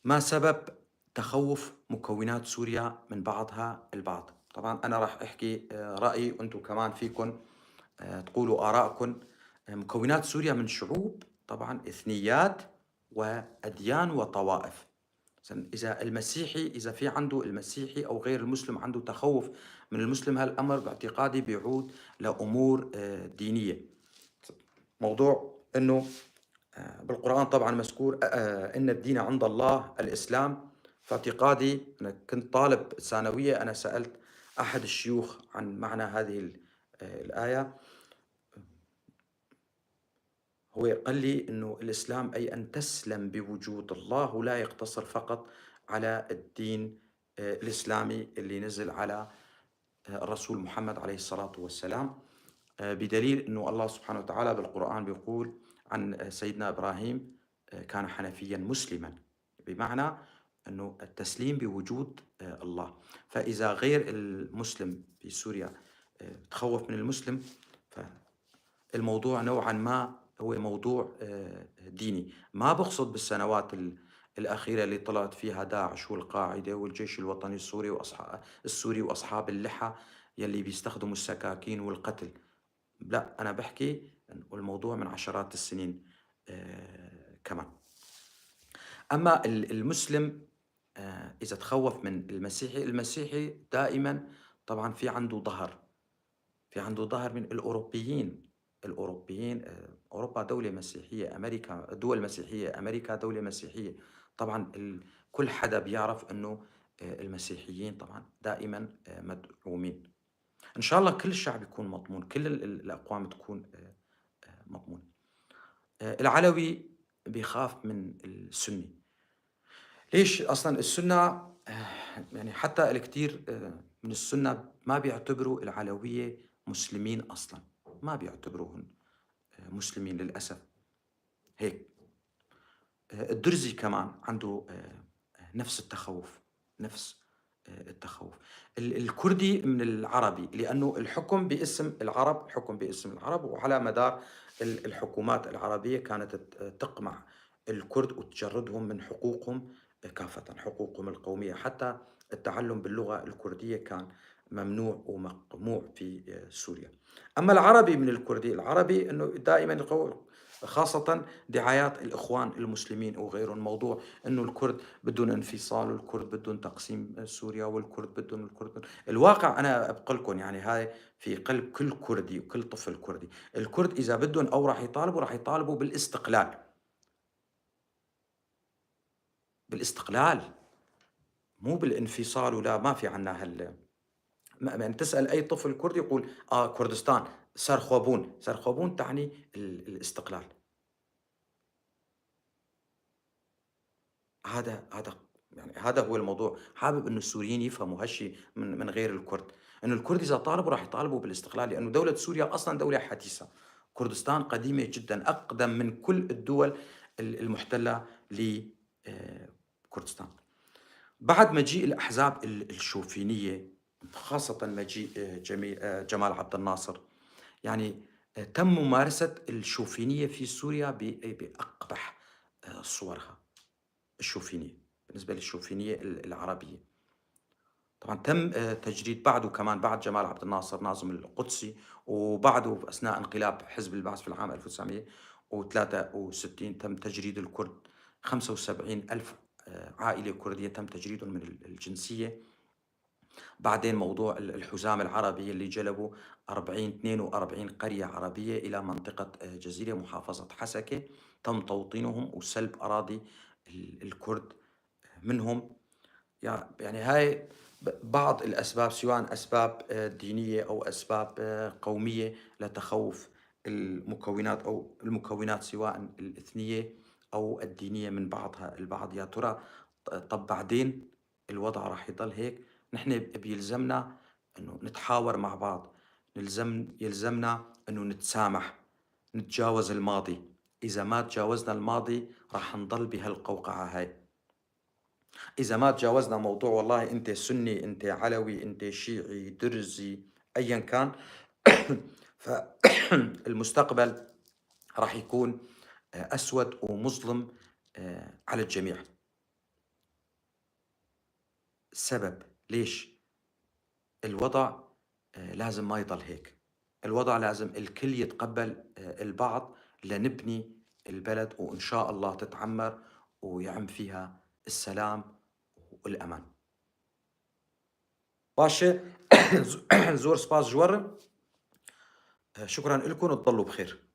ما سبب تخوّف مكونات سوريا من بعضها البعض؟ طبعًا أنا راح أحكي رأيي وأنتم كمان فيكن تقولوا آراءكن. مكونات سوريا من شعوب طبعًا إثنيات وأديان وطوائف. إذا المسيحي إذا في عنده المسيحي أو غير المسلم عنده تخوّف من المسلم، هالأمر باعتقادي بيعود لأمور دينية. موضوع إنه بالقرآن طبعًا مذكور إن الدين عند الله الإسلام. في اعتقادي أنا كنت طالب ثانوية، أنا سألت أحد الشيوخ عن معنى هذه الآية. هو قال لي إنه الإسلام أي أن تسلم بوجود الله، ولا يقتصر فقط على الدين الإسلامي اللي نزل على الرسول محمد عليه الصلاة والسلام. بدليل إنه الله سبحانه وتعالى بالقرآن بيقول عن سيدنا إبراهيم كان حنفيًا مسلمًا، بمعنى إنه التسليم بوجود الله. فإذا غير المسلم في سوريا تخوّف من المسلم، فالموضوع نوعًا ما هو موضوع ديني. ما باقصد بالسنوات الأخيرة اللي طلعت فيها داعش والقاعدة والجيش الوطني السوري السوري وأصحاب اللحى يلّي بيستخدموا السكاكين والقتل. لأ، أنا باحكي والموضوع من عشرات السنين كمان. أمّا المسلم إذا تخوّف من المسيحي، المسيحي دائمًا طبعًا في عنده ضهر من الأوروبيين. الأوروبيين أوروبا دولة مسيحية، أمريكا دول مسيحية، أمريكا دولة مسيحية. طبعًا كل حدا بيعرف إنه المسيحيين طبعًا دائمًا مدعومين. إن شاء الله كل الشعب يكون مضمون، كل الأقوام تكون مضمونة. العلوي بيخاف من السني. ليش؟ أصلًا السنة يعني حتى الكتير من السنة ما بيعتبروا العلوية مسلمين أصلًا، ما بيعتبروهن مسلمين للأسف هيك. الدرزي كمان عنده نفس التخوّف، نفس التخوّف. الكردي من العربي، لأنه الحكم باسم العرب، حكم باسم العرب، وعلى مدار الحكومات العربية كانت تقمع الكرد وتجردهم من حقوقهم كافةً، حقوقهم القومية، حتى التعلُّم باللغة الكردية كان ممنوع ومقموع في سوريا. أمّا العربي من الكردي، العربي إنه دائمًا خاصةً دعايات الإخوان المسلمين وغيرهم، موضوع إنه الكرد بدهم انفصال والكرد بدهم تقسيم سوريا والكرد بدهم الواقع أنا أبقى لكم يعني هاي في قلب كل كردي وكل طفل كردي. الكرد إذا بدهم أو راح يطالبوا بالاستقلال، بالاستقلال مو بالانفصال. ولا ما في عنا يعني تسأل أي طفل كردي يقول كردستان سرخوبون، سرخوبون تعني الاستقلال. هذا يعني هذا هو الموضوع. حابب إنه السوريين يفهموا هالشي من غير الكرد، إنه الكرد إذا طالبوا راح يطالبوا بالاستقلال، لأنه دولة سوريا أصلًا دولة حديثة. كردستان قديمة جدًا، أقدم من كل الدول المحتلة كردستان. بعد مجيء الأحزاب الشوفينية، خاصةً مجيء جمال عبد الناصر، يعني تم ممارسة الشوفينية في سوريا بأقبح صورها. الشوفينية، بالنسبة للشوفينية العربية. طبعًا تم تجريد بعده كمان بعد جمال عبد الناصر ناظم القدسي، وبعده أثناء انقلاب حزب البعث في العام 1963 تم تجريد الكرد. 75,000 عائلة كردية تم تجريدهم من الجنسية. بعدين موضوع الحزام العربي اللي جلبوا 42 قرية عربية إلى منطقة جزيرة محافظة حسكة، تم توطينهم وسلب أراضي الكرد منهم. يعني هاي بعض الأسباب، سواء أسباب دينية أو أسباب قومية لتخوّف المكونات أو المكونات سواء الإثنية أو الدينية من بعضها البعض. يا ترى طَب بعدين الوضع راح يضل هيك؟ نحن بيلزمنا إنه نتحاور مع بعض، يلزمنا إنه نتسامح، نتجاوز الماضي. إذا ما تجاوزنا الماضي راح نضل بهالقوقعة هاي. إذا ما تجاوزنا موضوع والله أنت سني، أنت علوي، أنت شيعي، درزي، أيًا كان، فالمستقبل راح يكون أسود ومظلم على الجميع. سبب ليش الوضع لازم ما يضل هيك. الوضع لازم الكل يتقبل البعض لنبني البلد، وإن شاء الله تتعمر ويعم فيها السلام والأمان. باشا زور سباس جور. شكرا لكم وتضلوا بخير.